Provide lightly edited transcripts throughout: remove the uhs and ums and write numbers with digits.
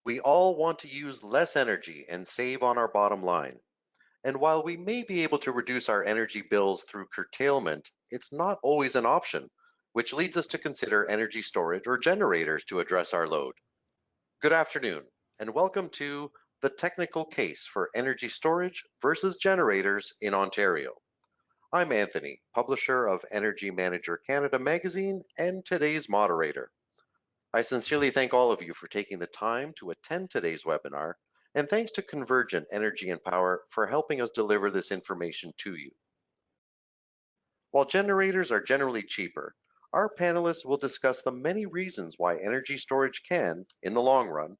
We all want to use less energy and save on our bottom line. And while we may be able to reduce our energy bills through curtailment, it's not always an option, which leads us to consider energy storage or generators to address our load. Good afternoon, and welcome to the technical case for energy storage versus generators in Ontario. I'm Anthony, publisher of Energy Manager Canada magazine and today's moderator. I sincerely thank all of you for taking the time to attend today's webinar, and thanks to Convergent Energy and Power for helping us deliver this information to you. While generators are generally cheaper, our panelists will discuss the many reasons why energy storage can, in the long run,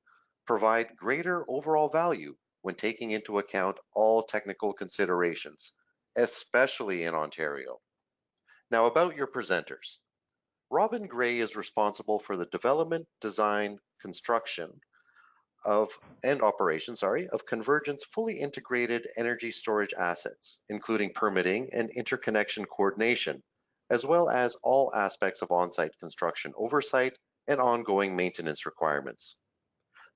provide greater overall value when taking into account all technical considerations, especially in Ontario. Now about your presenters. Robin Gray is responsible for the development, design, construction and operation, of Convergent's fully integrated energy storage assets, including permitting and interconnection coordination, as well as all aspects of on-site construction oversight and ongoing maintenance requirements.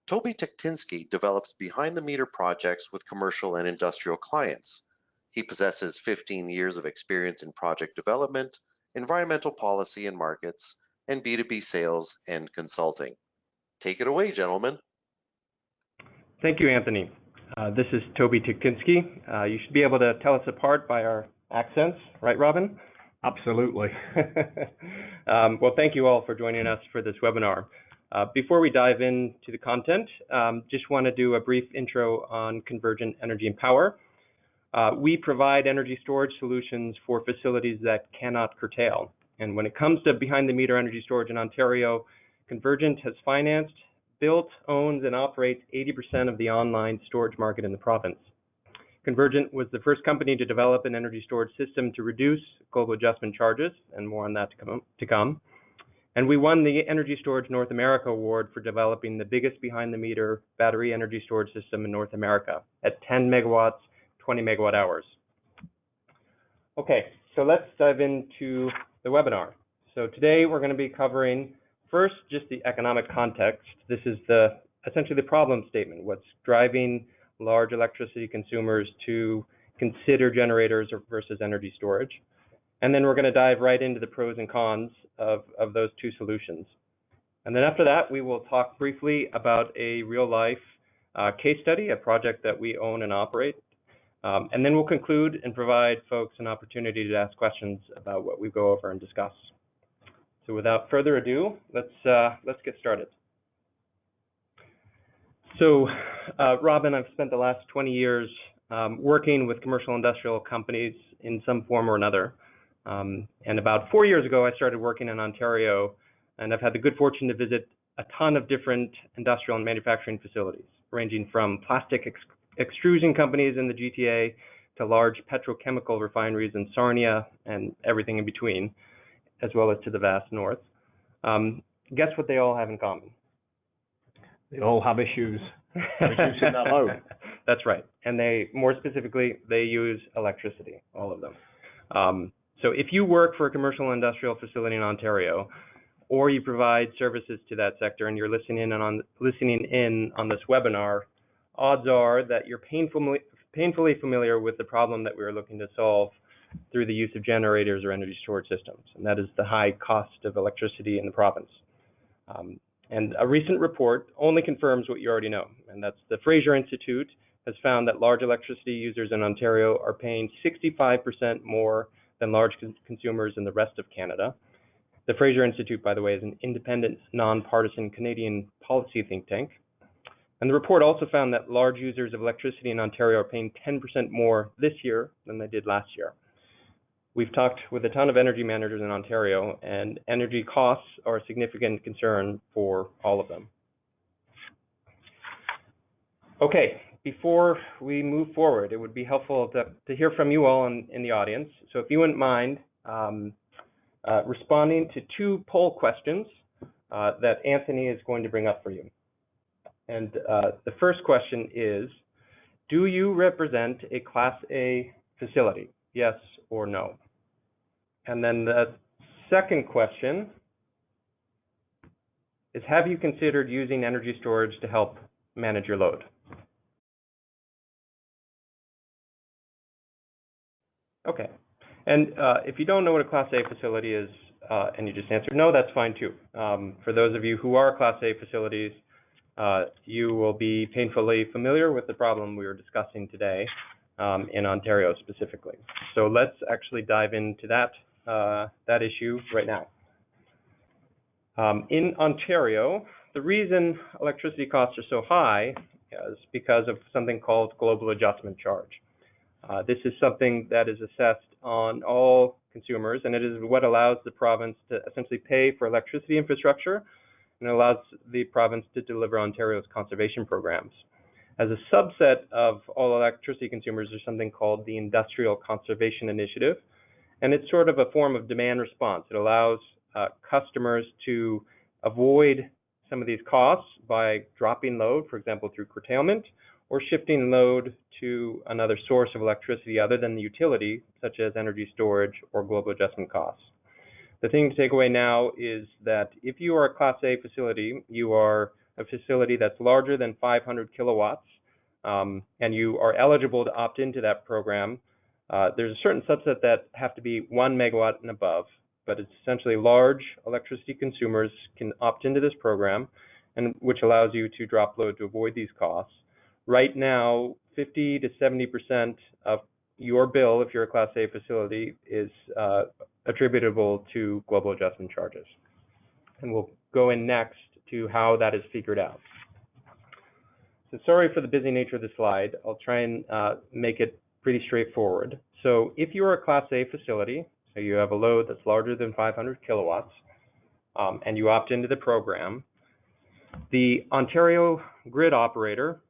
Toby Tektinsky develops behind-the-meter projects with commercial and industrial clients. He possesses 15 years of experience in project development, environmental policy and markets, and B2B sales and consulting. Take it away, gentlemen. Thank you, Anthony. This is Toby Tektinsky. You should be able to tell us apart by our accents, right, Robin? Absolutely. Well, thank you all for joining us for this webinar. Before we dive into the content, just want to do a brief intro on Convergent Energy and Power. We provide energy storage solutions for facilities that cannot curtail. And when it comes to behind-the-meter energy storage in Ontario, Convergent has financed, built, owns, and operates 80% of the online storage market in the province. Convergent was the first company to develop an energy storage system to reduce global adjustment charges, and more on that to come. And we won the Energy Storage North America Award for developing the biggest behind-the-meter battery energy storage system in North America at 10 megawatts, 20 megawatt hours. Okay, so let's dive into the webinar. So today we're going to be covering first just the economic context. This is essentially the problem statement, what's driving large electricity consumers to consider generators versus energy storage. And then we're going to dive right into the pros and cons of those two solutions. And then after that, we will talk briefly about a real-life case study, a project that we own and operate. And then we'll conclude and provide folks an opportunity to ask questions about what we go over and discuss. So without further ado, let's get started. So, Robin, I've spent the last 20 years working with commercial industrial companies in some form or another. And about 4 years ago, I started working in Ontario, and I've had the good fortune to visit a ton of different industrial and manufacturing facilities, ranging from plastic extrusion companies in the GTA to large petrochemical refineries in Sarnia and everything in between, as well as to the vast north. Guess what they all have in common? They all have issues reducing that load. That's right. And more specifically, they use electricity, all of them. So if you work for a commercial industrial facility in Ontario, or you provide services to that sector and you're listening in on this webinar, odds are that you're painfully familiar with the problem that we are looking to solve through the use of generators or energy storage systems, and that is the high cost of electricity in the province. And a recent report only confirms what you already know, and that's the Fraser Institute has found that large electricity users in Ontario are paying 65% more than large consumers in the rest of Canada. The Fraser Institute, by the way, is an independent, nonpartisan Canadian policy think tank. And the report also found that large users of electricity in Ontario are paying 10% more this year than they did last year. We've talked with a ton of energy managers in Ontario, and energy costs are a significant concern for all of them. Okay, before we move forward, it would be helpful to hear from you all in the audience. So if you wouldn't mind responding to two poll questions that Anthony is going to bring up for you. And the first question is, do you represent a Class A facility? Yes or no? And then the second question is, have you considered using energy storage to help manage your load. Okay, and if you don't know what a Class A facility is, and you just answered no, that's fine too. For those of you who are Class A facilities, you will be painfully familiar with the problem we were discussing today in Ontario specifically. So let's actually dive into that issue right now. In Ontario, the reason electricity costs are so high is because of something called global adjustment charge. This is something that is assessed on all consumers, and it is what allows the province to essentially pay for electricity infrastructure, and allows the province to deliver Ontario's conservation programs. As a subset of all electricity consumers, there's something called the Industrial Conservation Initiative, and it's sort of a form of demand response. It allows customers to avoid some of these costs by dropping load, for example, through curtailment, or shifting load to another source of electricity other than the utility, such as energy storage or global adjustment costs. The thing to take away now is that if you are a Class A facility, you are a facility that's larger than 500 kilowatts, and you are eligible to opt into that program. There's a certain subset that have to be 1 megawatt and above, but it's essentially large electricity consumers can opt into this program, and which allows you to drop load to avoid these costs. Right now, 50 to 70% of your bill, if you're a Class A facility, is attributable to global adjustment charges. And we'll go in next to how that is figured out. So sorry for the busy nature of the slide. I'll try and make it pretty straightforward. So if you're a Class A facility, so you have a load that's larger than 500 kilowatts, and you opt into the program, the Ontario grid operator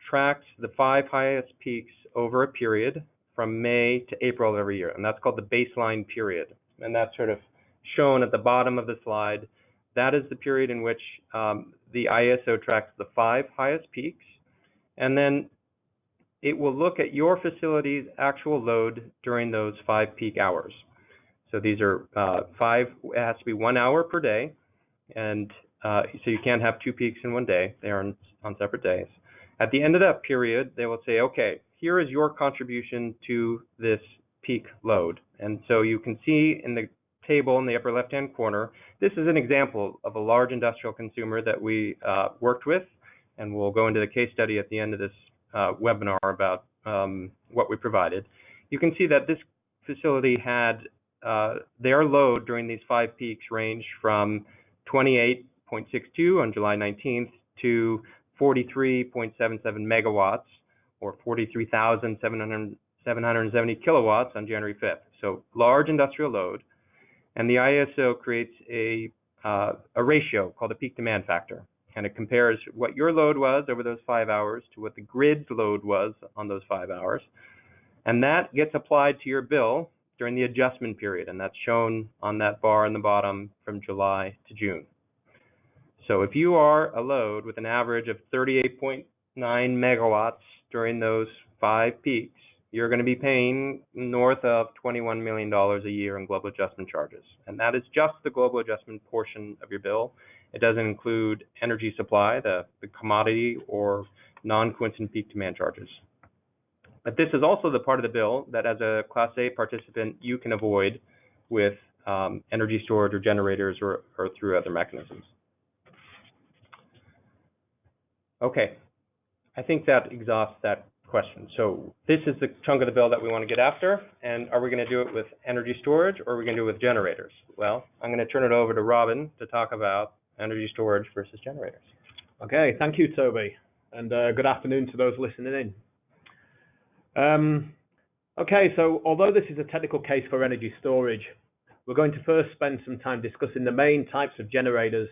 tracks the 5 highest peaks over a period from May to April of every year, and that's called the baseline period. And that's sort of shown at the bottom of the slide. That is the period in which the ISO tracks the 5 highest peaks, and then it will look at your facility's actual load during those 5 peak hours. So these are it has to be 1 hour per day, and so you can't have 2 peaks in one day. They are on separate days. At the end of that period, they will say, okay, here is your contribution to this peak load. And so you can see in the table in the upper left-hand corner, this is an example of a large industrial consumer that we worked with, and we'll go into the case study at the end of this webinar about what we provided. You can see that this facility had their load during these 5 peaks range from 28.62 on July 19th to 43.77 megawatts, or 43,770 kilowatts on January 5th. So large industrial load. And the ISO creates a ratio called a peak demand factor. And it compares what your load was over those 5 hours to what the grid's load was on those 5 hours. And that gets applied to your bill during the adjustment period. And that's shown on that bar in the bottom from July to June. So if you are a load with an average of 38.9 megawatts during those 5 peaks, you're going to be paying north of $21 million a year in global adjustment charges. And that is just the global adjustment portion of your bill. It doesn't include energy supply, the commodity, or non-coincident peak demand charges. But this is also the part of the bill that as a Class A participant, you can avoid with energy storage or generators or through other mechanisms. Okay, I think that exhausts that question. So this is the chunk of the bill that we want to get after. And are we going to do it with energy storage, or are we going to do it with generators? Well, I'm going to turn it over to Robin to talk about energy storage versus generators. Okay, thank you, Toby. And good afternoon to those listening in. Okay, so although this is a technical case for energy storage, we're going to first spend some time discussing the main types of generators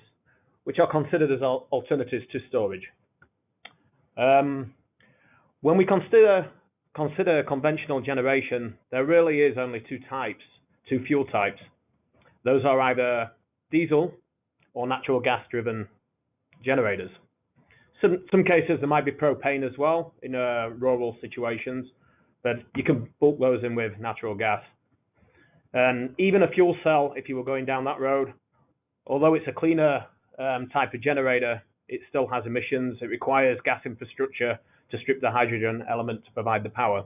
which are considered as alternatives to storage. When we consider conventional generation, there really is only two fuel types. Those are either diesel or natural gas driven generators. Some cases there might be propane as well in rural situations, but you can bulk those in with natural gas. And even a fuel cell, if you were going down that road, although it's a cleaner type of generator, it still has emissions. It requires gas infrastructure to strip the hydrogen element to provide the power.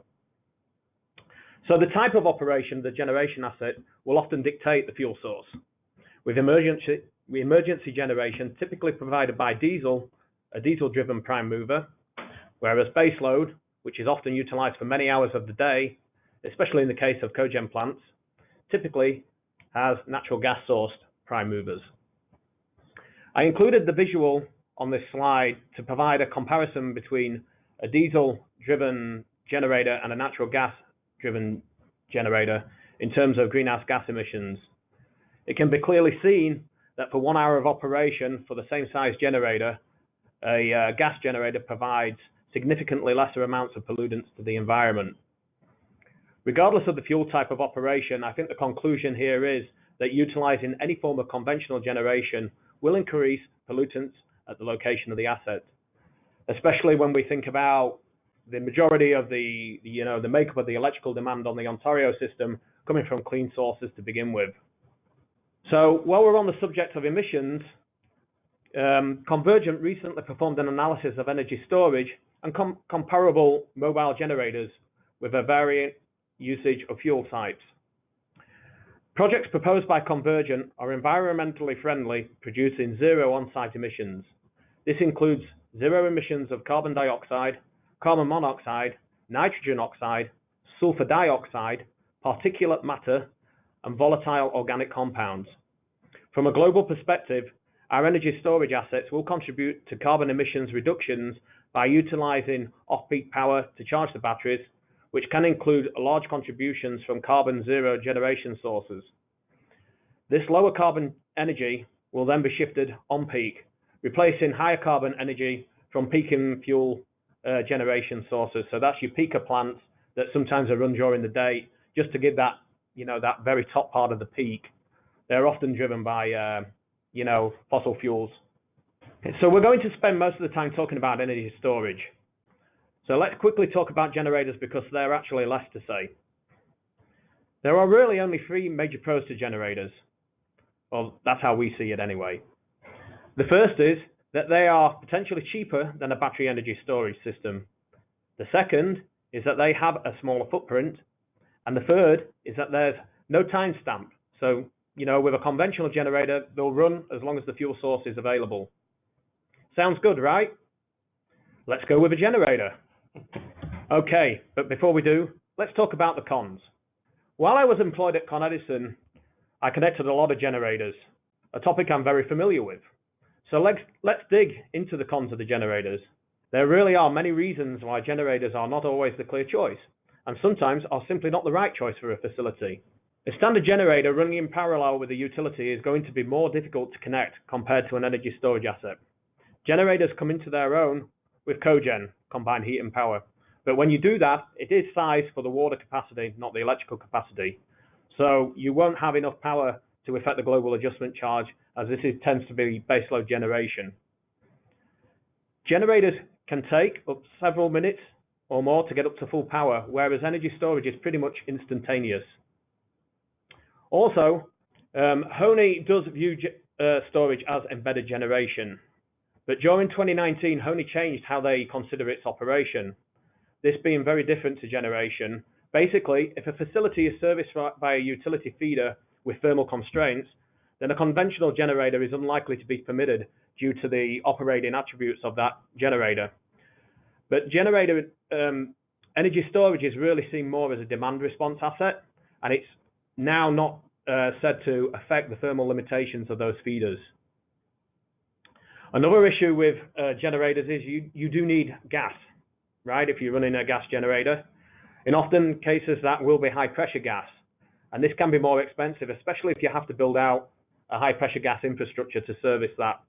So the type of operation, the generation asset, will often dictate the fuel source. With emergency generation typically provided by diesel, a diesel-driven prime mover, whereas baseload, which is often utilized for many hours of the day, especially in the case of cogen plants, typically has natural gas-sourced prime movers. I included the visual on this slide to provide a comparison between a diesel-driven generator and a natural gas-driven generator in terms of greenhouse gas emissions. It can be clearly seen that for 1 hour of operation for the same size generator, a gas generator provides significantly lesser amounts of pollutants to the environment. Regardless of the fuel type of operation, I think the conclusion here is that utilizing any form of conventional generation will increase pollutants at the location of the asset, especially when we think about the majority of the makeup of the electrical demand on the Ontario system coming from clean sources to begin with. So while we're on the subject of emissions, Convergent recently performed an analysis of energy storage and comparable mobile generators with a varying usage of fuel types. Projects proposed by Convergent are environmentally friendly, producing zero on-site emissions. This includes zero emissions of carbon dioxide, carbon monoxide, nitrogen oxide, sulfur dioxide, particulate matter, and volatile organic compounds. From a global perspective, our energy storage assets will contribute to carbon emissions reductions by utilizing off-peak power to charge the batteries, which can include large contributions from carbon zero generation sources. This lower carbon energy will then be shifted on peak, replacing higher carbon energy from peaking fuel generation sources. So that's your peaker plants that sometimes are run during the day just to give that, that very top part of the peak. They're often driven by, fossil fuels. So we're going to spend most of the time talking about energy storage. So let's quickly talk about generators because there are actually less to say. There are really only three major pros to generators. Well, that's how we see it anyway. The first is that they are potentially cheaper than a battery energy storage system. The second is that they have a smaller footprint. And the third is that there's no time stamp. So, with a conventional generator, they'll run as long as the fuel source is available. Sounds good, right? Let's go with a generator. Okay, but before we do, let's talk about the cons. While I was employed at Con Edison, I connected a lot of generators, a topic I'm very familiar with. So let's dig into the cons of the generators. There really are many reasons why generators are not always the clear choice, and sometimes are simply not the right choice for a facility. A standard generator running in parallel with a utility is going to be more difficult to connect compared to an energy storage asset. Generators come into their own with cogen, combined heat and power. But when you do that, it is sized for the water capacity, not the electrical capacity. So you won't have enough power to affect the global adjustment charge, as this tends to be baseload generation. Generators can take up several minutes or more to get up to full power, whereas energy storage is pretty much instantaneous. Also, Honey does view storage as embedded generation. But during 2019, Honey changed how they consider its operation. This being very different to generation. Basically, if a facility is serviced by a utility feeder with thermal constraints, then a conventional generator is unlikely to be permitted due to the operating attributes of that generator. But energy storage is really seen more as a demand response asset, and it's now not said to affect the thermal limitations of those feeders. Another issue with generators is you do need gas, right? If you're running a gas generator. In often cases, that will be high pressure gas. And this can be more expensive, especially if you have to build out a high pressure gas infrastructure to service that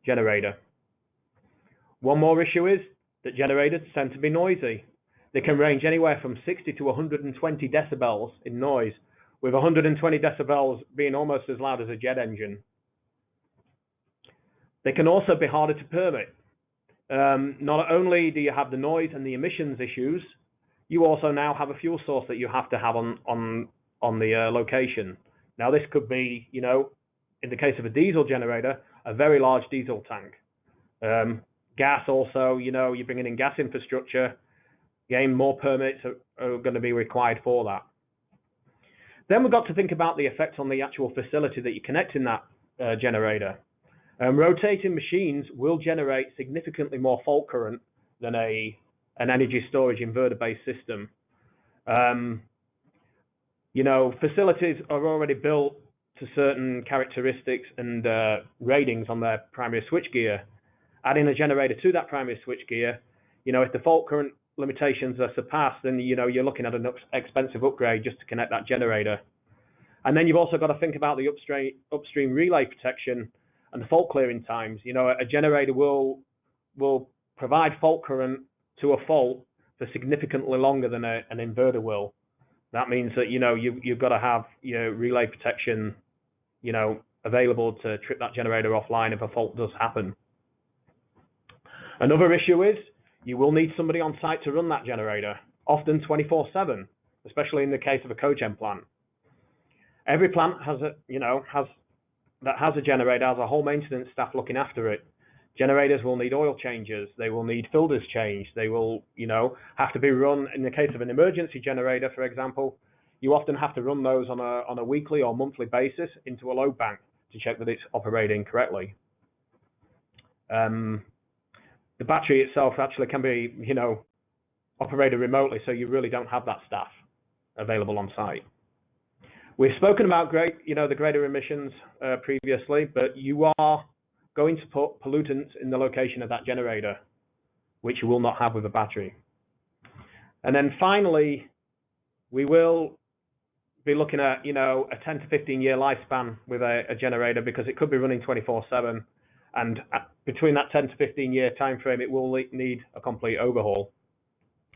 generator. One more issue is that generators tend to be noisy. They can range anywhere from 60 to 120 decibels in noise, with 120 decibels being almost as loud as a jet engine. They can also be harder to permit. Not only do you have the noise and the emissions issues, you also now have a fuel source that you have to have on the location. Now this could be, in the case of a diesel generator, a very large diesel tank. Gas also, you're bringing in gas infrastructure. Again, more permits are going to be required for that. Then we've got to think about the effect on the actual facility that you connect in that generator. Rotating machines will generate significantly more fault current than an energy storage inverter-based system. Facilities are already built to certain characteristics and ratings on their primary switchgear. Adding a generator to that primary switchgear, if the fault current limitations are surpassed, then you're looking at an expensive upgrade just to connect that generator. And then you've also got to think about the upstream relay protection and the fault clearing times. A generator will provide fault current to a fault for significantly longer than an inverter will. That means that you've got to have relay protection available to trip that generator offline if a fault does happen. Another issue is you will need somebody on site to run that generator, often 24/7, especially in the case of a cogen plant. Every plant has a generator has a whole maintenance staff looking after it. Generators will need oil changes. They will need filters changed. They will, have to be run. In the case of an emergency generator, for example, you often have to run those on a weekly or monthly basis into a load bank to check that it's operating correctly. The battery itself actually can be, operated remotely, so you really don't have that staff available on site. We've spoken about the greater emissions previously, but you are going to put pollutants in the location of that generator, which you will not have with a battery. And then finally, we will be looking at, a 10 to 15 year lifespan with a generator, because it could be running 24/7. And between that 10 to 15 year time frame, it will need a complete overhaul,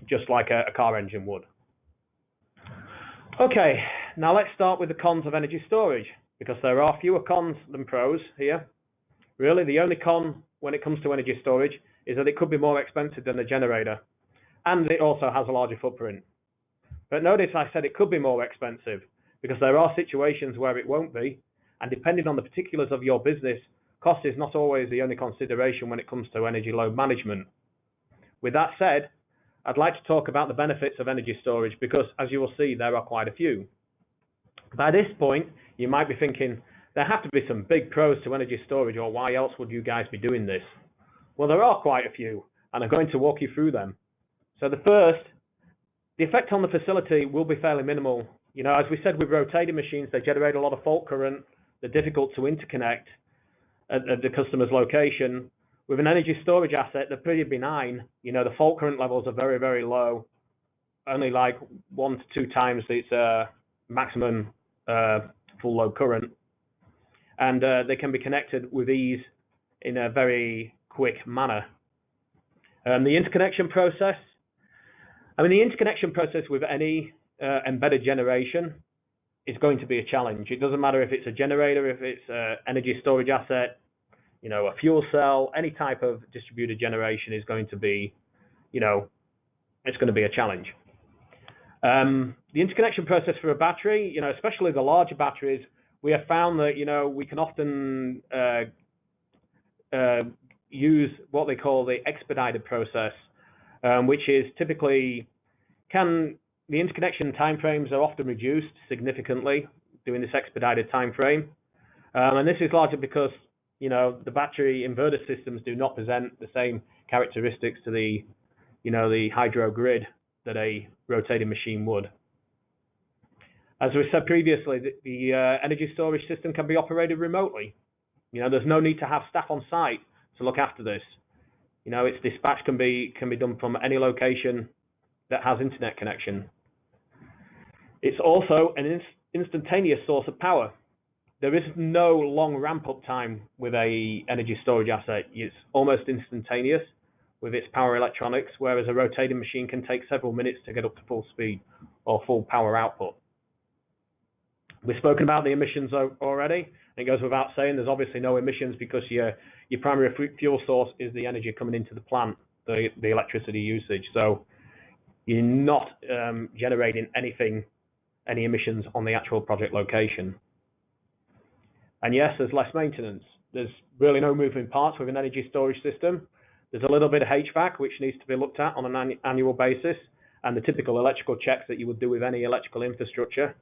just like a car engine would. Okay, now let's start with the cons of energy storage, because there are fewer cons than pros here. Really, the only con when it comes to energy storage is that it could be more expensive than a generator, and it also has a larger footprint. But notice I said it could be more expensive, because there are situations where it won't be, and depending on the particulars of your business, cost is not always the only consideration when it comes to energy load management. With that said, I'd like to talk about the benefits of energy storage, because as you will see, there are quite a few. By this point, you might be thinking, there have to be some big pros to energy storage, or why else would you guys be doing this? Well, there are quite a few, and I'm going to walk you through them. So the first, the effect on the facility will be fairly minimal. As we said with rotating machines, they generate a lot of fault current. They're difficult to interconnect at the customer's location. With an energy storage asset, they're pretty benign. The fault current levels are very, very low, only like 1 to 2 times its maximum full load current. And they can be connected with ease in a very quick manner. The interconnection process with any embedded generation is going to be a challenge. It doesn't matter if it's a generator, if it's an energy storage asset, a fuel cell, any type of distributed generation is going to be, it's going to be a challenge. The interconnection process for a battery, especially the larger batteries, we have found that, we can often use what they call the expedited process, which is typically the interconnection timeframes are often reduced significantly doing this expedited timeframe. And this is largely because, the battery inverter systems do not present the same characteristics to the hydro grid that a rotating machine would. As we said previously, the energy storage system can be operated remotely. There's no need to have staff on site to look after this. Its dispatch can be done from any location that has internet connection. It's also an instantaneous source of power. There is no long ramp-up time with a energy storage asset. It's almost instantaneous with its power electronics, whereas a rotating machine can take several minutes to get up to full speed or full power output. We've spoken about the emissions already. It goes without saying there's obviously no emissions because your primary fuel source is the energy coming into the plant, the electricity usage. So you're not generating any emissions on the actual project location. And yes, there's less maintenance. there's really no moving parts with an energy storage system. There's a little bit of HVAC, which needs to be looked at on an annual basis, and the typical electrical checks that you would do with any electrical infrastructure.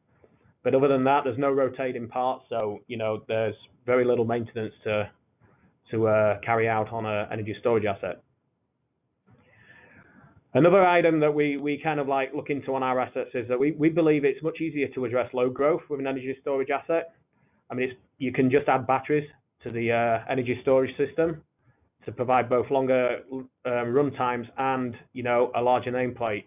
But other than that, there's no rotating parts, so there's very little maintenance to carry out on an energy storage asset. Another item that we kind of like look into on our assets is that we believe it's much easier to address load growth with an energy storage asset. I mean, you can just add batteries to the energy storage system to provide both longer run times and a larger nameplate.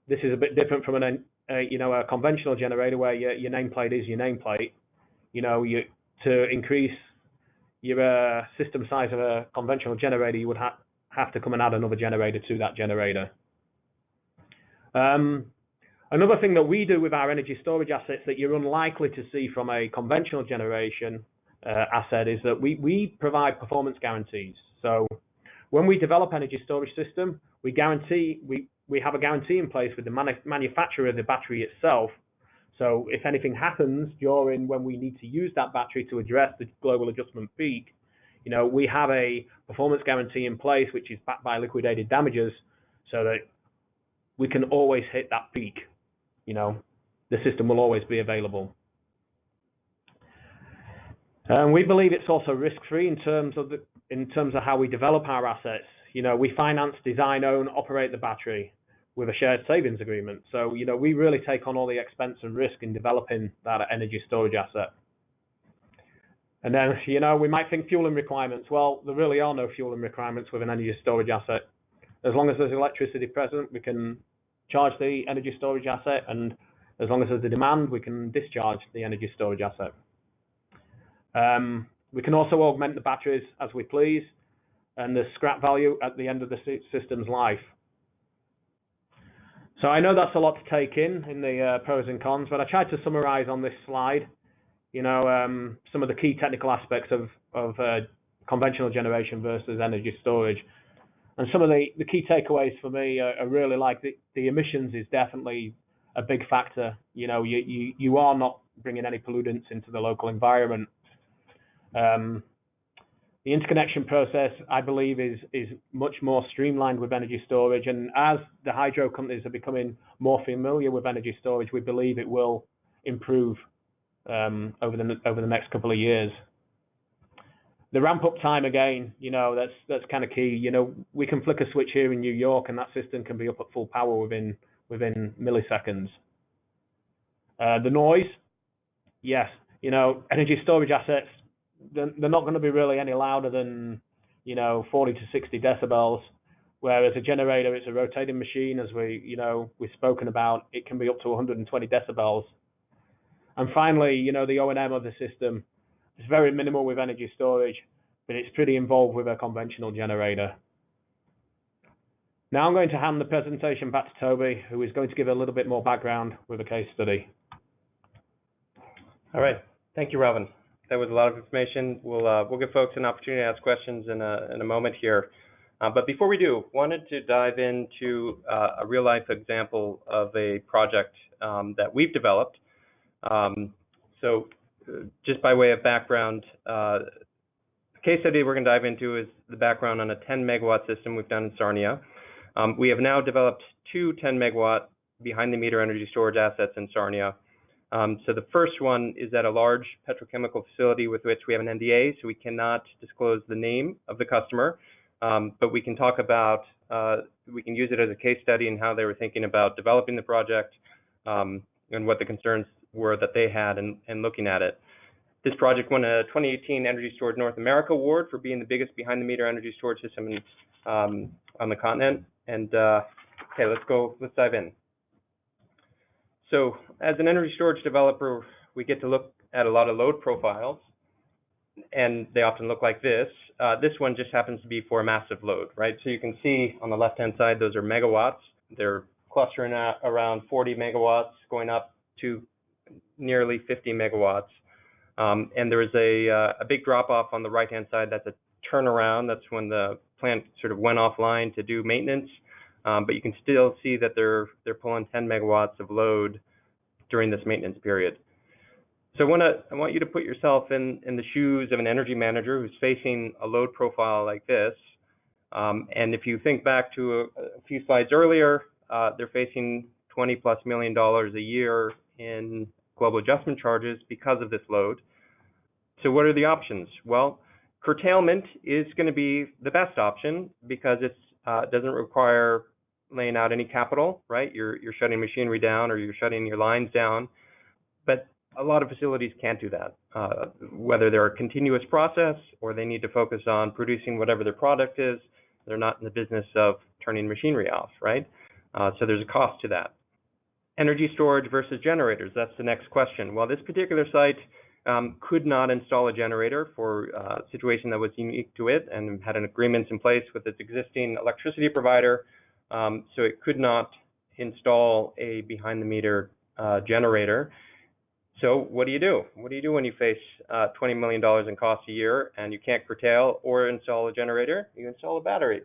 This is a bit different from a conventional generator where your nameplate is your nameplate. To increase your system size of a conventional generator, you would have to come and add another generator to that generator. Another thing that we do with our energy storage assets that you're unlikely to see from a conventional generation asset is that we provide performance guarantees. So when we develop energy storage system, we have a guarantee in place with the manufacturer of the battery itself. So if anything happens during when we need to use that battery to address the global adjustment peak, we have a performance guarantee in place, which is backed by liquidated damages, so that we can always hit that peak. The system will always be available. And we believe it's also risk-free in terms of how we develop our assets. We finance, design, own, operate the battery with a shared savings agreement. So we really take on all the expense and risk in developing that energy storage asset. And then, we might think fueling requirements. Well, there really are no fueling requirements with an energy storage asset. As long as there's electricity present, we can charge the energy storage asset, and as long as there's the demand, we can discharge the energy storage asset. We can also augment the batteries as we please, and the scrap value at the end of the system's life. So I know that's a lot to take in the pros and cons, but I tried to summarize on this slide some of the key technical aspects of conventional generation versus energy storage. And some of the key takeaways for me are really like the emissions is definitely a big factor. You are not bringing any pollutants into the local environment. The interconnection process, I believe, is much more streamlined with energy storage. And as the hydro companies are becoming more familiar with energy storage, we believe it will improve over the next couple of years. The ramp up time again, that's kind of key. We can flick a switch here in New York, and that system can be up at full power within milliseconds. The noise, yes, energy storage assets, they're not going to be really any louder than 40 to 60 decibels. Whereas a generator, it's a rotating machine, as we've spoken about. It can be up to 120 decibels. And finally, the O&M of the system is very minimal with energy storage, but it's pretty involved with a conventional generator. Now I'm going to hand the presentation back to Toby, who is going to give a little bit more background with a case study. All right. Thank you, Robin. That was a lot of information. We'll give folks an opportunity to ask questions in a moment here. But before we do, wanted to dive into a real-life example of a project that we've developed. So just by way of background, the case study we're going to dive into is the background on a 10-megawatt system we've done in Sarnia. We have now developed two 10-megawatt behind-the-meter energy storage assets in Sarnia. So the first one is at a large petrochemical facility with which we have an NDA, so we cannot disclose the name of the customer, but we can talk about, we can use it as a case study in how they were thinking about developing the project and what the concerns were that they had in looking at it. This project won a 2018 Energy Storage North America Award for being the biggest behind-the-meter energy storage system on the continent. And okay, let's dive in. So as an energy storage developer, we get to look at a lot of load profiles, and they often look like this. This one just happens to be for a massive load, right? So you can see on the left-hand side, those are megawatts. They're clustering at around 40 megawatts, going up to nearly 50 megawatts. And there is a big drop-off on the right-hand side. That's a turnaround. That's when the plant sort of went offline to do maintenance. But you can still see that they're pulling 10 megawatts of load during this maintenance period. So I want you to put yourself in the shoes of an energy manager who's facing a load profile like this. And if you think back to a few slides earlier, they're facing $20+ million a year in global adjustment charges because of this load. So what are the options? Well, curtailment is going to be the best option because it doesn't require laying out any capital, right? You're shutting machinery down or you're shutting your lines down. But a lot of facilities can't do that, whether they're a continuous process or they need to focus on producing whatever their product is. They're not in the business of turning machinery off, right? So there's a cost to that. Energy storage versus generators, that's the next question. Well, this particular site could not install a generator for a situation that was unique to it and had an agreement in place with its existing electricity provider. So it could not install a behind-the-meter generator. So what do you do? What do you do when you face $20 million in costs a year and you can't curtail or install a generator? You install a battery.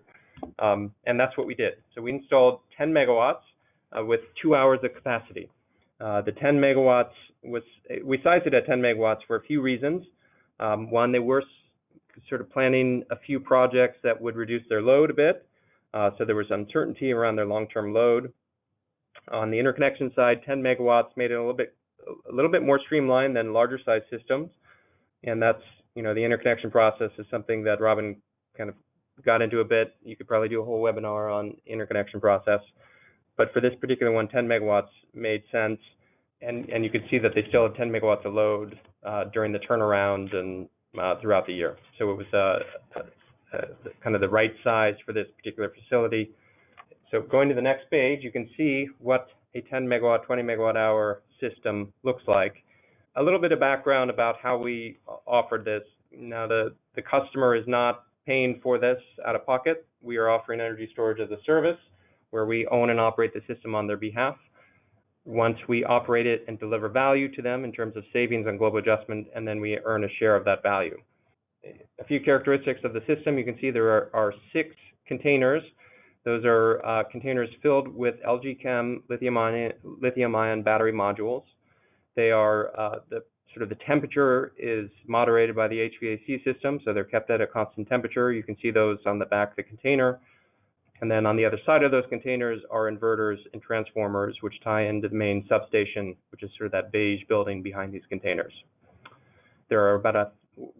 And that's what we did. So we installed 10 megawatts with 2 hours of capacity. The 10 megawatts we sized it at 10 megawatts for a few reasons. One, they were sort of planning a few projects that would reduce their load a bit. So there was uncertainty around their long-term load. On the interconnection side, 10 megawatts made it a little bit more streamlined than larger size systems. And that's, the interconnection process is something that Robin kind of got into a bit. You could probably do a whole webinar on interconnection process. But for this particular one, 10 megawatts made sense. And you could see that they still have 10 megawatts of load during the turnaround and throughout the year. So it was kind of the right size for this particular facility. So going to the next page, you can see what a 10 megawatt, 20 megawatt hour system looks like. A little bit of background about how we offered this. Now, the customer is not paying for this out of pocket. We are offering energy storage as a service where we own and operate the system on their behalf. Once we operate it and deliver value to them in terms of savings on global adjustment, and then we earn a share of that value. A few characteristics of the system. You can see there are 6 containers. Those are containers filled with LG Chem lithium-ion battery modules. They are the temperature is moderated by the HVAC system, so they're kept at a constant temperature. You can see those on the back of the container. And then on the other side of those containers are inverters and transformers, which tie into the main substation, which is sort of that beige building behind these containers. There are about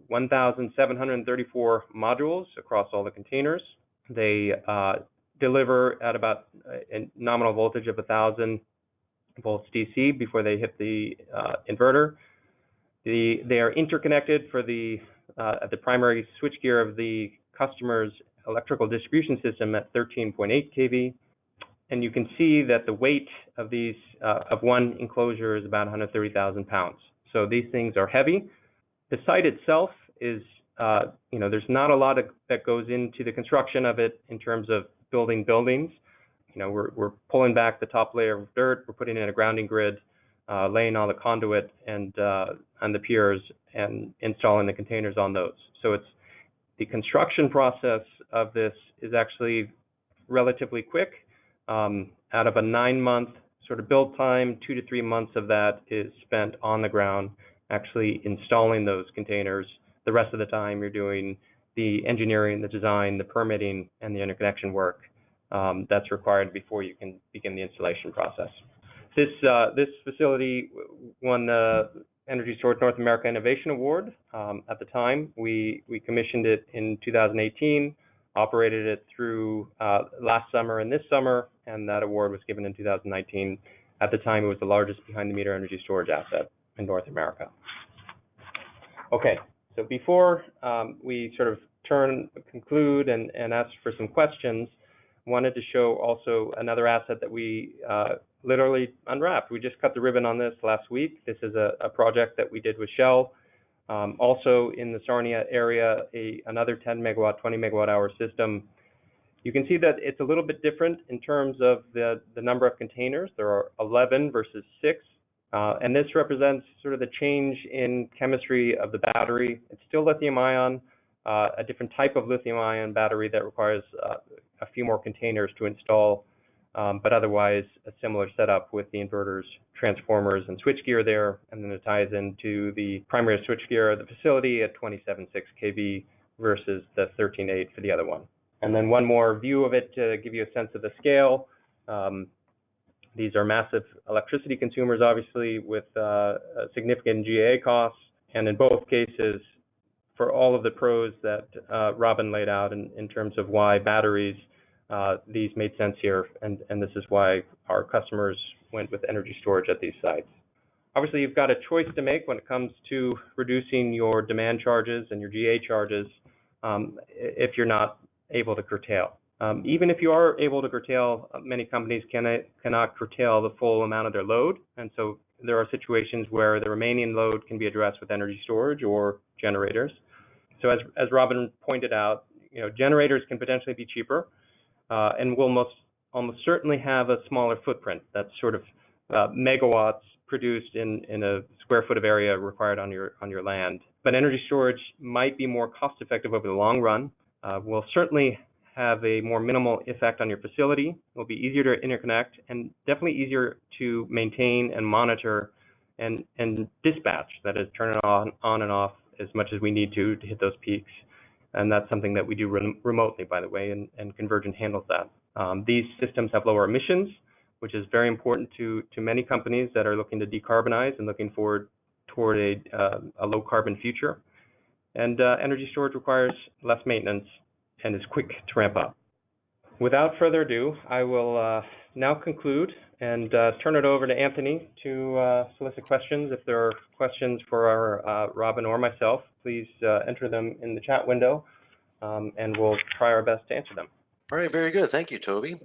1,734 modules across all the containers. They deliver at about a nominal voltage of 1,000 volts DC before they hit the inverter. They are interconnected for at the primary switchgear of the customer's electrical distribution system at 13.8 kV. And you can see that the weight of these of one enclosure is about 130,000 pounds. So these things are heavy. The site itself is, there's not a lot that goes into the construction of it in terms of building buildings. We're pulling back the top layer of dirt. We're putting in a grounding grid, laying all the conduit and the piers, and installing the containers on those. So it's the construction process of this is actually relatively quick. Out of a 9-month sort of build time, 2 to 3 months of that is spent on the ground, actually installing those containers. The rest of the time, you're doing the engineering, the design, the permitting, and the interconnection work that's required before you can begin the installation process. This facility won the Energy Storage North America Innovation Award. At the time, we commissioned it in 2018, operated it through last summer and this summer, and that award was given in 2019. At the time, it was the largest behind-the-meter energy storage asset in North America. Okay, so before we sort of conclude and ask for some questions, wanted to show also another asset that we literally unwrapped. We just cut the ribbon on this last week. This is a project that we did with Shell. Also in the Sarnia area, another 10 megawatt, 20 megawatt hour system. You can see that it's a little bit different in terms of the number of containers. There are 11 versus 6. And this represents sort of the change in chemistry of the battery. It's still lithium ion, a different type of lithium ion battery that requires a few more containers to install but otherwise a similar setup with the inverters, transformers, and switchgear there, and then it ties into the primary switchgear of the facility at 27.6 kV versus the 13.8 for the other one. And then one more view of it to give you a sense of the scale. These are massive electricity consumers, obviously, with significant GA costs, and in both cases, for all of the pros that Robin laid out in terms of why batteries, these made sense here, and this is why our customers went with energy storage at these sites. Obviously, you've got a choice to make when it comes to reducing your demand charges and your GA charges if you're not able to curtail. Even if you are able to curtail, many companies cannot curtail the full amount of their load, and so there are situations where the remaining load can be addressed with energy storage or generators. So as Robin pointed out, generators can potentially be cheaper and will almost certainly have a smaller footprint. That's sort of megawatts produced in a square foot of area required on your land. But energy storage might be more cost effective over the long run, will certainly have a more minimal effect on your facility, will be easier to interconnect, and definitely easier to maintain and monitor and dispatch, that is, turn it on and off as much as we need to hit those peaks. And that's something that we do remotely, by the way, and Convergent handles that. These systems have lower emissions, which is very important to many companies that are looking to decarbonize and looking forward toward a low carbon future. And energy storage requires less maintenance and is quick to ramp up. Without further ado, I will now conclude and turn it over to Anthony to solicit questions. If there are questions for our Robin or myself, please enter them in the chat window, and we'll try our best to answer them. All right, very good. Thank you, Toby.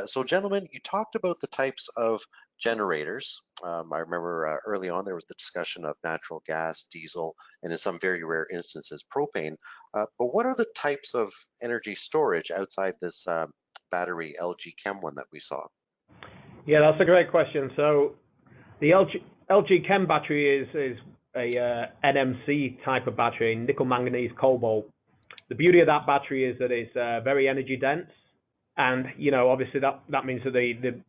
So gentlemen, you talked about the types of generators. I remember early on there was the discussion of natural gas, diesel, and in some very rare instances, propane. But what are the types of energy storage outside this battery LG Chem one that we saw? Yeah, that's a great question. So the LG Chem battery is a NMC type of battery, nickel manganese cobalt. The beauty of that battery is that it's very energy dense, and obviously that means that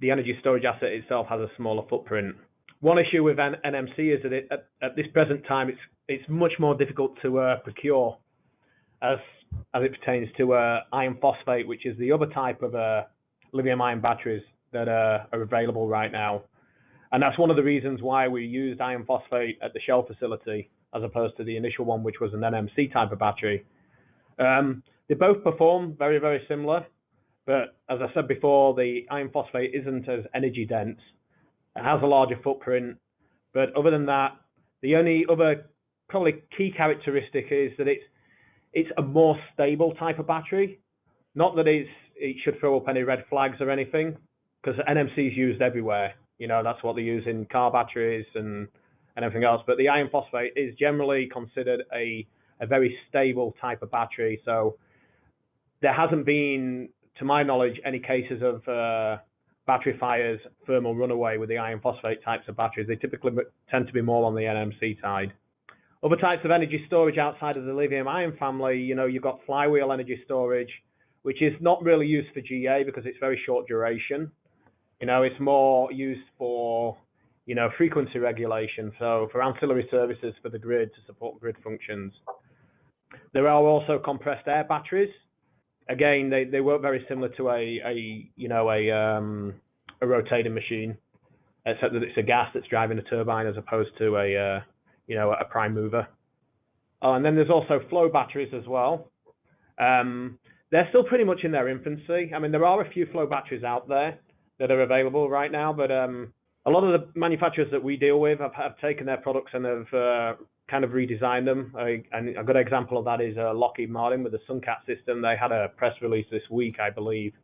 the energy storage asset itself has a smaller footprint. One issue with NMC is that at this present time it's much more difficult to procure as it pertains to iron phosphate, which is the other type of lithium-ion batteries that are available right now. And that's one of the reasons why we used iron phosphate at the Shell facility as opposed to the initial one, which was an NMC type of battery. They both perform very, very similar, but as I said before, the iron phosphate isn't as energy dense. It has a larger footprint, but other than that, the only other probably key characteristic is that it's a more stable type of battery. Not that it should throw up any red flags or anything, because NMC is used everywhere. That's what they use in car batteries and everything else. But the iron phosphate is generally considered a very stable type of battery. So there hasn't been, to my knowledge, any cases of battery fires, thermal runaway with the iron phosphate types of batteries. They typically tend to be more on the NMC side. Other types of energy storage outside of the lithium-ion family, you've got flywheel energy storage, which is not really used for GA because it's very short duration. It's more used for, frequency regulation, so for ancillary services for the grid to support grid functions. There are also compressed air batteries. Again, they work very similar to a rotating machine, except that it's a gas that's driving a turbine as opposed to a prime mover. And then there's also flow batteries as well. They're still pretty much in their infancy. I mean, there are a few flow batteries out there that are available right now, but a lot of the manufacturers that we deal with have taken their products and have kind of redesigned them. And a good example of that is Lockheed Martin with the SunCat system. They had a press release this week, I believe,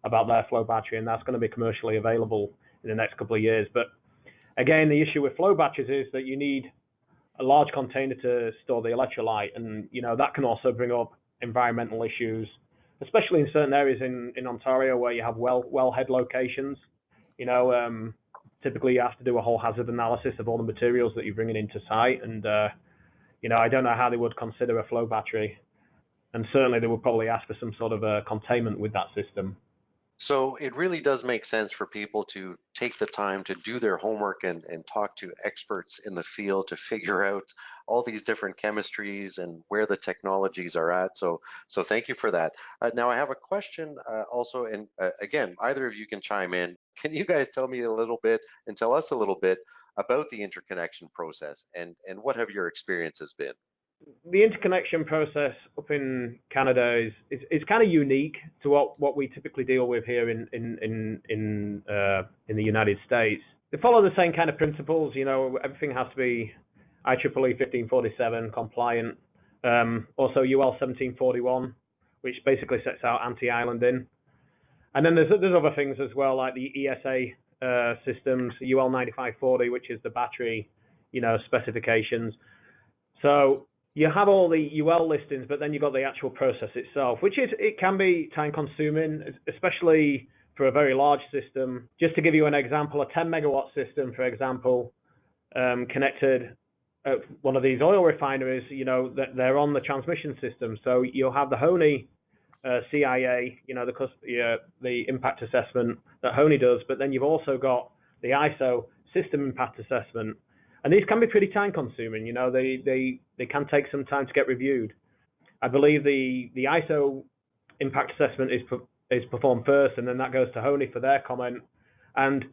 about their flow battery, and that's going to be commercially available in the next couple of years. But again, the issue with flow batteries is that you need a large container to store the electrolyte, and that can also bring up environmental issues, especially in certain areas in Ontario where you have wellhead locations. Typically you have to do a whole hazard analysis of all the materials that you're bringing into site, and I don't know how they would consider a flow battery, and certainly they would probably ask for some sort of a containment with that system. So it really does make sense for people to take the time to do their homework and talk to experts in the field to figure out all these different chemistries and where the technologies are at. So thank you for that. Now I have a question also, and again, either of you can chime in. Can you guys tell me a little bit and tell us a little bit about the interconnection process and what have your experiences been? The interconnection process up in Canada is kind of unique to what we typically deal with here in the United States. They follow the same kind of principles. You know, everything has to be IEEE 1547 compliant. Also UL 1741, which basically sets out anti-islanding. And then there's other things as well, like the ESA systems, UL 9540, which is the battery, specifications. So you have all the UL listings, but then you've got the actual process itself, it can be time consuming, especially for a very large system. Just to give you an example, a 10 megawatt system, for example, connected at one of these oil refineries, that they're on the transmission system. So you'll have the Honey CIA, the impact assessment that Honey does, but then you've also got the ISO system impact assessment. And these can be pretty time consuming. They can take some time to get reviewed. I believe the ISO impact assessment is performed first, and then that goes to Honey for their comment. And,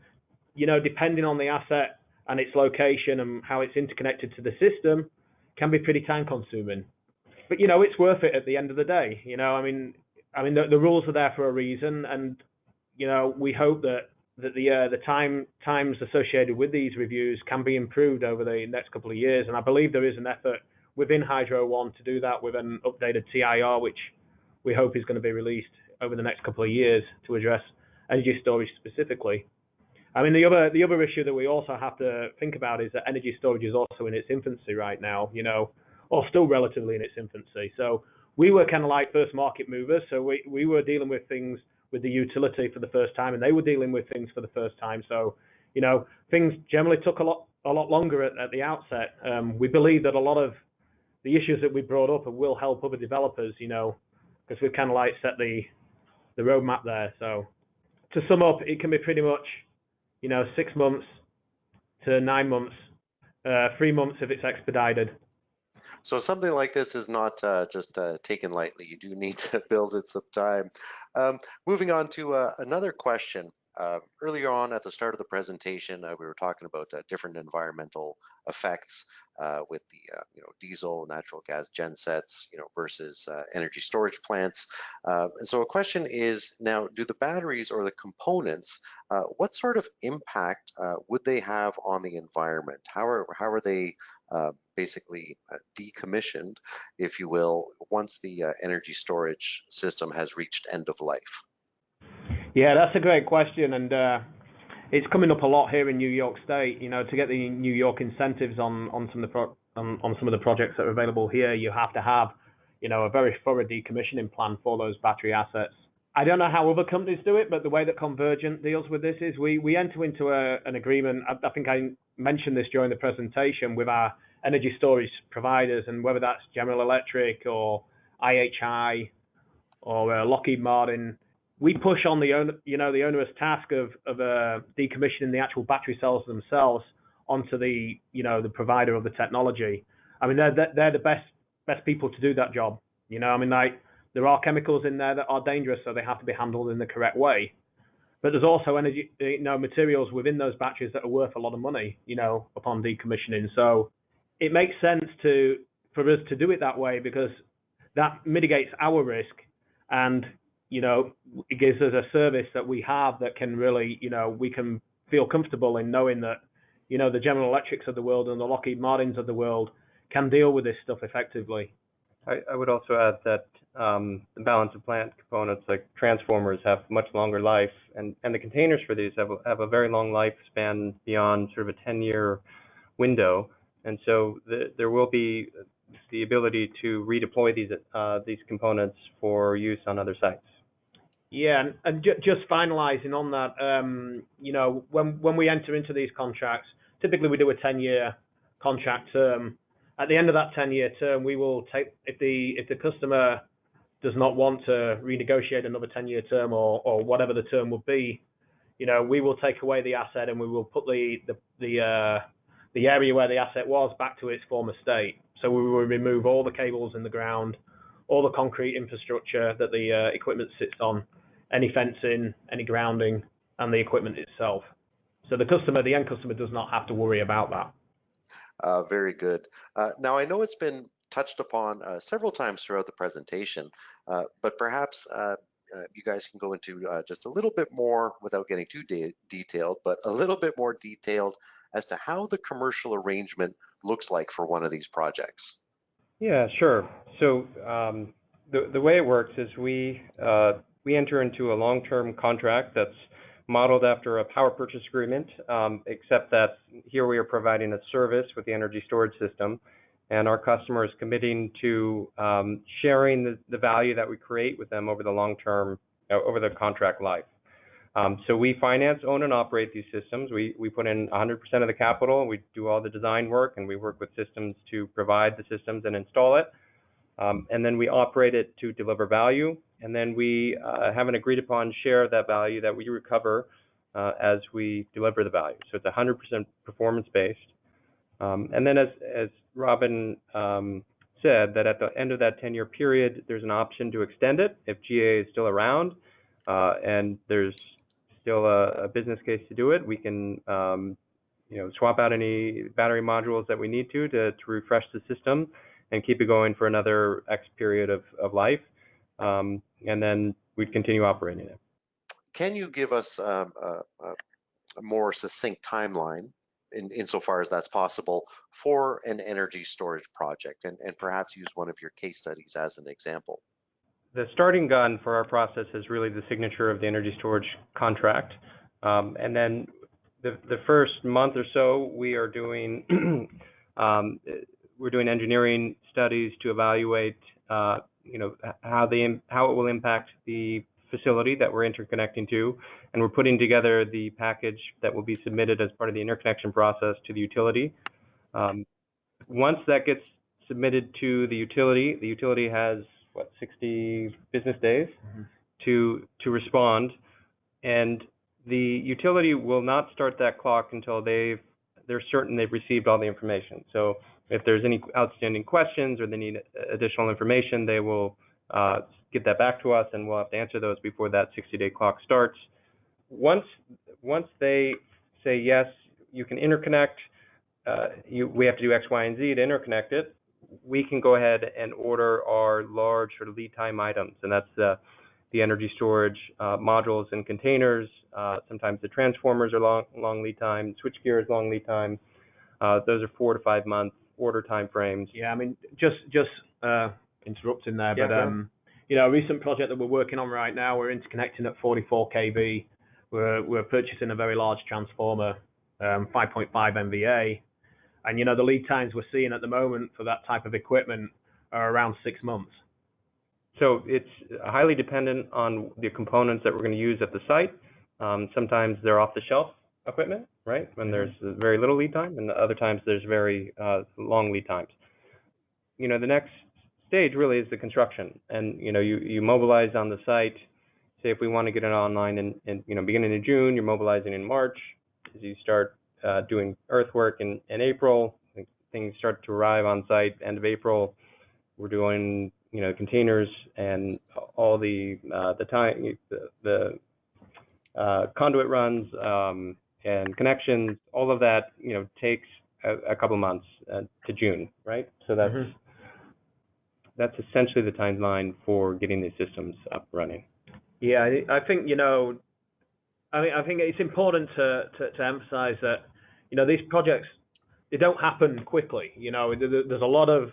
depending on the asset and its location and how it's interconnected to the system, can be pretty time consuming. But, it's worth it at the end of the day. The rules are there for a reason. And, we hope that the times associated with these reviews can be improved over the next couple of years. And I believe there is an effort within Hydro One to do that with an updated TIR, which we hope is going to be released over the next couple of years to address energy storage specifically. The other issue that we also have to think about is that energy storage is also in its infancy right now, or still relatively in its infancy. So we were kind of like first market movers. So we were dealing with things with the utility for the first time, and they were dealing with things for the first time. So, things generally took a lot longer at the outset. We believe that a lot of the issues that we brought up will help other developers, because we've kind of like set the roadmap there. So to sum up, it can be pretty much, 6 months to 9 months, 3 months if it's expedited. So something like this is not just taken lightly. You do need to build it some time. Moving on to another question. Earlier on at the start of the presentation, we were talking about different environmental effects with the diesel, natural gas gensets, versus energy storage plants. And so a question is now, do the batteries or the components, what sort of impact would they have on the environment? How are they basically decommissioned, if you will, once the energy storage system has reached end of life? Yeah, that's a great question, and it's coming up a lot here in New York State. To get the New York incentives on some of the projects that are available here, you have to have, a very thorough decommissioning plan for those battery assets. I don't know how other companies do it, but the way that Convergent deals with this is we enter into an agreement. I think I mentioned this during the presentation with our energy storage providers, and whether that's General Electric or IHI or Lockheed Martin. We push on the onerous task of decommissioning the actual battery cells themselves onto the provider of the technology. They're the best people to do that job. There are chemicals in there that are dangerous, so they have to be handled in the correct way. But there's also energy, materials within those batteries that are worth a lot of money, upon decommissioning. So it makes sense for us to do it that way, because that mitigates our risk, and it gives us a service that we have that can really, we can feel comfortable in knowing that, the General Electrics of the world and the Lockheed Martins of the world can deal with this stuff effectively. I would also add that the balance of plant components like transformers have much longer life, and the containers for these have a very long lifespan beyond sort of a 10-year window. And so there will be the ability to redeploy these components for use on other sites. Yeah, and just finalizing on that, when we enter into these contracts, typically we do a 10-year contract term. At the end of that 10-year term, we will take, if the customer does not want to renegotiate another 10-year term or whatever the term would be, we will take away the asset and we will put the area where the asset was back to its former state. So we will remove all the cables in the ground, all the concrete infrastructure that the equipment sits on, any fencing, any grounding, and the equipment itself. So the end customer does not have to worry about that. Very good. Now, I know it's been touched upon several times throughout the presentation, but perhaps you guys can go into just a little bit more without getting too detailed, but a little bit more detailed as to how the commercial arrangement looks like for one of these projects. Yeah, sure. So the way it works is we enter into a long-term contract that's modeled after a power purchase agreement, except that here we are providing a service with the energy storage system, and our customer is committing to sharing the value that we create with them over the long term, over the contract life. So we finance, own, and operate these systems. We put in 100% of the capital, we do all the design work, and we work with systems to provide the systems and install it. And then we operate it to deliver value, and then we have an agreed upon share of that value that we recover as we deliver the value. So it's 100% performance based. And then as Robin said, that at the end of that 10-year period, there's an option to extend it if GA is still around and there's still a business case to do it. We can swap out any battery modules that we need to refresh the system and keep it going for another X period of life, and then we'd continue operating it. Can you give us a more succinct timeline, insofar as that's possible, for an energy storage project, and perhaps use one of your case studies as an example? The starting gun for our process is really the signature of the energy storage contract, and then the first month or so we are doing we're doing engineering studies to evaluate how it will impact the facility that we're interconnecting to, and we're putting together the package that will be submitted as part of the interconnection process to the utility. Once that gets submitted to the utility has 60 business days to respond, and the utility will not start that clock until they're certain they've received all the information. So if there's any outstanding questions or they need additional information, they will get that back to us, and we'll have to answer those before that 60-day clock starts. Once they say yes, you can interconnect, we have to do X, Y, and Z to interconnect it, we can go ahead and order our large sort of lead time items, and that's the energy storage modules and containers. Sometimes the transformers are long lead time, switchgear is long lead time. Those are 4 to 5 month order time frames. Yeah, I mean, just interrupting there, but a recent project that we're working on right now, we're interconnecting at 44 kV. We're purchasing a very large transformer, 5.5 MVA, and the lead times we're seeing at the moment for that type of equipment are around 6 months. So it's highly dependent on the components that we're going to use at the site. Sometimes they're off-the-shelf equipment, right, when there's very little lead time, and other times there's very long lead times. The next stage really is the construction, and you mobilize on the site. Say if we want to get it online in beginning of June, you're mobilizing in March. As you start doing earthwork in April, things start to arrive on site end of April. We're doing containers and all the conduit runs and connections. All of that takes a couple months to June, right? So that's essentially the timeline for getting these systems up running. Yeah, I think I think it's important to emphasize that these projects, they don't happen quickly. There's a lot of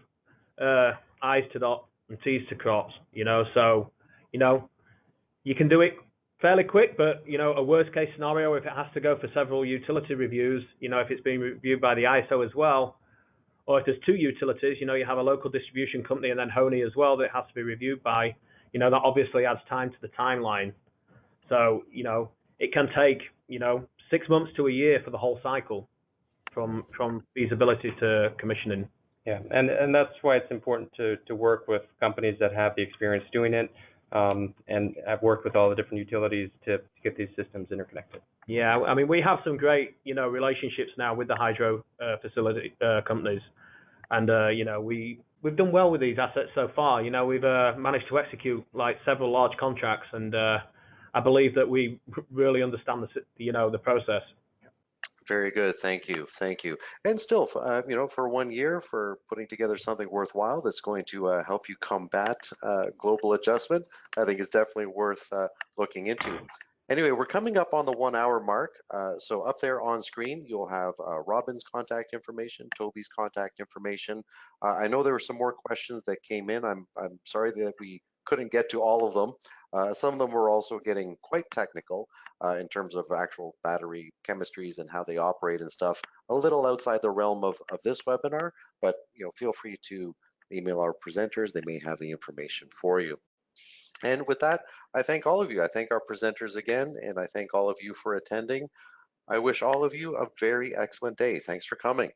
I's to dot and T's to cross. So you can do it fairly quick, but a worst case scenario, if it has to go for several utility reviews, if it's being reviewed by the ISO as well, or if there's 2 utilities, you have a local distribution company and then HONI as well that it has to be reviewed by, that obviously adds time to the timeline. So it can take 6 months to a year for the whole cycle from feasibility to commissioning. Yeah, and that's why it's important to work with companies that have the experience doing it, and I've worked with all the different utilities to get these systems interconnected. Yeah, I mean, we have some great, relationships now with the hydro facility companies, and we've done well with these assets so far. We've managed to execute like several large contracts, and I believe that we really understand the process. Very good. Thank you. Thank you. And still, for 1 year, for putting together something worthwhile that's going to help you combat global adjustment, I think is definitely worth looking into. Anyway, we're coming up on the 1 hour mark. So up there on screen, you'll have Robin's contact information, Toby's contact information. I know there were some more questions that came in. I'm sorry that we couldn't get to all of them. Some of them were also getting quite technical in terms of actual battery chemistries and how they operate and stuff, a little outside the realm of this webinar, but feel free to email our presenters. They may have the information for you. And with that, I thank all of you. I thank our presenters again, and I thank all of you for attending. I wish all of you a very excellent day. Thanks for coming.